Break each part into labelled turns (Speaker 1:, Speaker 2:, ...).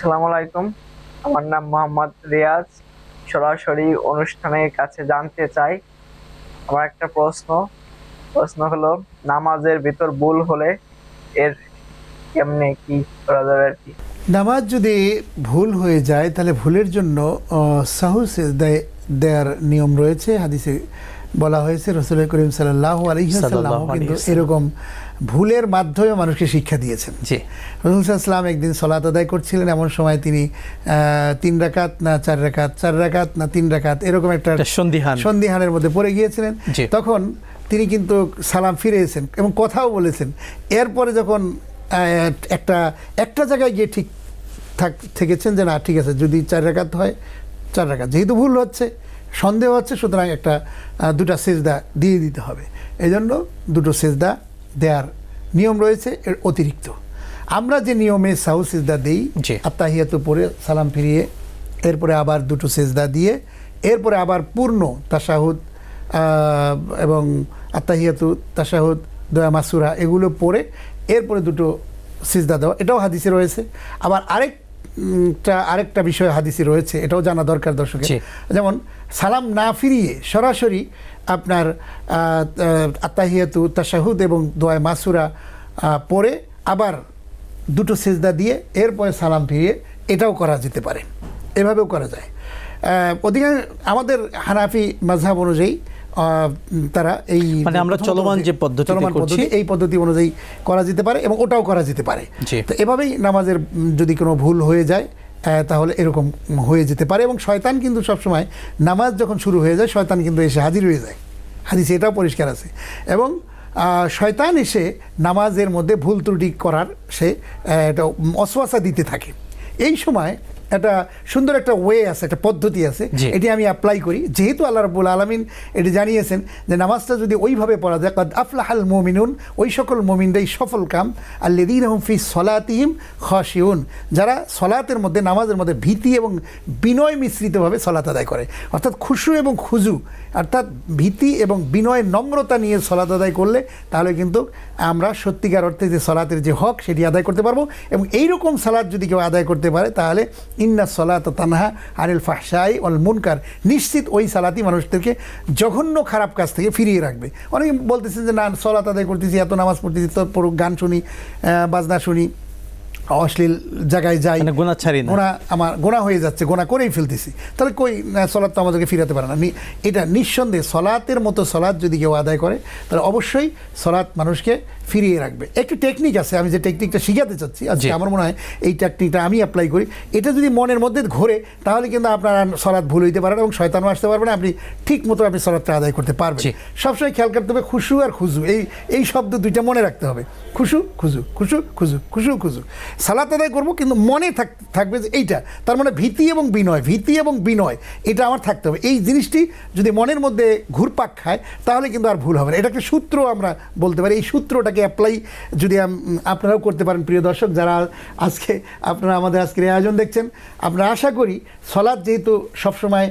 Speaker 1: আসসালামু আলাইকুম। আমার নাম মোহাম্মদ রিয়াজ। সরাসরি অনুষ্ঠানের কাছে জানতে চাই, আমার একটা প্রশ্ন হলো, নামাজের ভিতর ভুল হলে এর কেমনে কি করা যাবে আর কি?
Speaker 2: নামাজ যদি ভুল হয়ে যায় তাহলে ভুলের জন্য সাহু সেজদায় দেওয়ার নিয়ম রয়েছে। হাদিসে বলা হয়েছে, রাসূল করিম সাল্লাল্লাহু আলাইহি ওয়াসাল্লাম কিন্তু এরকম ভুলের মাধ্যমে মানুষকে শিক্ষা দিয়েছেন।
Speaker 3: জি,
Speaker 2: রাসূল সাল্লাল্লাহু আলাইহি একদিন সালাত আদায় করছিলেন, এমন সময় তিনি 3 রাকাত না 4 রাকাত, 4 রাকাত না 3 রাকাত এরকম একটা সন্ধিহানের মধ্যে পড়ে গিয়েছিলেন। তখন তিনি কিন্তু সালাম ফিরিয়েছেন এবং কথাও বলেছেন। এরপরে যখন একটা জায়গায় গিয়ে ঠিক থেকেছেন যে না ঠিক আছে, যদি 4 রাকাত হয় 4 রাকাত, যেহেতু ভুল হচ্ছে, সন্দেহ হচ্ছে, সুতরাং দুটা সেজদা দিয়ে দিতে হবে। এই জন্য দুটো সেজদা দেওয়ার নিয়ম রয়েছে। এর অতিরিক্ত আমরা যে নিয়মে সাহু সেজদা দিই, আত্তাহিয়াতু পড়ে সালাম ফিরিয়ে এরপরে আবার দুটো সেজদা দিয়ে এরপরে আবার পূর্ণ তাশাহুদ এবং আত্তাহিয়াতু তাশাহুদ দোয়া মাসুরা এগুলো পড়ে এরপরে দুটো সিজদা দেওয়া, এটাও হাদিসে রয়েছে। আবার আরেকটা বিষয় হাদিসে রয়েছে, এটাও জানা দরকার দর্শকের। যেমন সালাম না ফিরিয়ে সরাসরি আপনার আত্তাহিয়াতু তাশাহুদ এবং দোয়া মাসুরা পড়ে আবার দুটো সিজদা দিয়ে এরপরে সালাম ফিরিয়ে এটাও করা যেতে পারে, এভাবেও করা যায়। অধিকাংশ আমাদের হানাফি মাযহাব অনুযায়ী তারা এই
Speaker 3: আমরা চলমান যে পদ্ধতি
Speaker 2: এই পদ্ধতি অনুযায়ী করা যেতে পারে এবং ওটাও করা যেতে পারে। তো এভাবেই নামাজের যদি কোনো ভুল হয়ে যায় তাহলে এরকম হয়ে যেতে পারে। এবং শয়তান কিন্তু সবসময় নামাজ যখন শুরু হয়ে যায় শয়তান কিন্তু এসে হাজির হয়ে যায়, হাদিসে এটাও পরিষ্কার আছে। এবং শয়তান এসে নামাজের মধ্যে ভুল ত্রুটি করার সে একটা ওয়াসওয়াসা দিতে থাকে। এই সময় একটা সুন্দর একটা ওয়ে আছে, একটা পদ্ধতি আছে, এটি আমি অ্যাপ্লাই করি। যেহেতু আল্লাহ রাব্বুল আলামিন এটি জানিয়েছেন যে নামাজটা যদি ওইভাবে পড়া যায়, কাদ আফলাহাল মুমিনুন, ওই সকল মুমিনরাই সফল কাম, আল্লাযীনা হুম ফি সলাতিহিম খাশিউন, যারা সলাতের মধ্যে নামাজের মধ্যে ভীতি এবং বিনয় মিশ্রিতভাবে সলাত আদায় করে। অর্থাৎ খুশু এবং খুজু, অর্থাৎ ভীতি এবং বিনয় নম্রতা নিয়ে সলাত আদায় করলে তাহলে কিন্তু আমরা সত্যিকার অর্থে যে সলাতের যে হক সেটি আদায় করতে পারবো। এবং এইরকম সালাত যদি কেউ আদায় করতে পারে তাহলে ইন্না সলাত তানহা আনিল ফাহশাই ওয়াল মুনকার, নিশ্চিত ওই সালাতই মানুষদেরকে জঘন্য খারাপ কাজ থেকে ফিরিয়ে রাখবে। অনেকে বলতেছেন যে না, সলাত আদায় করতেছি, এত নামাজ পড়তেছি, তো পুরো গান শুনি, বাজনা শুনি, অশ্লীল জায়গায় যাই, আমার গোনা হয়ে যাচ্ছে, গোনা করেই ফেলতেছি, তাহলে কই সলাৎ তো আমাদেরকে ফিরাতে পারে না। এটা নিঃসন্দেহে সলাতের মতো সলাৎ যদি কেউ আদায় করে তাহলে অবশ্যই সলাৎ মানুষকে ফিরিয়ে রাখবে। একটু টেকনিক আছে, আমি যে টেকনিকটা শিখাতে চাচ্ছি আজকে, আমার মনে হয় এই টেকনিকটা আমি অ্যাপ্লাই করি। এটা যদি মনের মধ্যে ঘোরে তাহলে কিন্তু আপনার সলাৎ ভুল হইতে পারে এবং শয়তানও আসতে পারবে না, আপনি ঠিক মতো আপনি সলাৎটা আদায় করতে পারবেন। সবসময় খেয়াল করতে হবে খুশু আর খুজু, এই শব্দ দুইটা মনে রাখতে হবে। খুশু খুজু, খুশু খুজু, খুশু খুজু, সালাত আদায় করবো কিন্তু মনে থাকবে যে এইটা, তার মানে ভীতি এবং বিনয়, ভীতি এবং বিনয় এটা আমার থাকতে হবে। এই জিনিসটি যদি মনের মধ্যে ঘুরপাক খায় তাহলে কিন্তু আর ভুল হবে না। এটা একটা সূত্র আমরা বলতে পারি। এই সূত্রটাকে অ্যাপ্লাই যদি আপনারাও করতে পারেন, প্রিয় দর্শক যারা আজকে আপনারা আমাদের আজকের আয়োজন দেখছেন, আমরা আশা করি সলাৎ যেহেতু সবসময়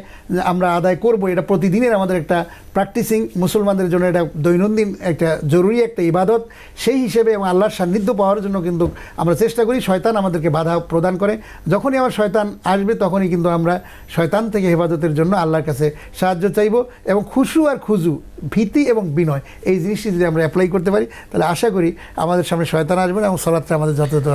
Speaker 2: আমরা আদায় করব, এটা প্রতিদিনের আমাদের একটা প্র্যাকটিসিং, মুসলমানদের জন্য এটা দৈনন্দিন একটা জরুরি একটা ইবাদত। সেই হিসেবে এবং আল্লাহর সান্নিধ্য পাওয়ার জন্য কিন্তু আমরা চেষ্টা করি। শয়তান আমাদেরকে বাধা প্রদান করে, যখনই আমার শয়তান আসবে তখনই কিন্তু আমরা শয়তান থেকে হেফাজতের জন্য আল্লাহর কাছে সাহায্য চাইব। এবং খুশু আর খুজু, ভীতি এবং বিনয়, এই জিনিসটি যদি আমরা অ্যাপ্লাই করতে পারি তাহলে আশা করি আমাদের সামনে শয়তান আসবে না এবং সলাৎটা আমাদের যথাযথ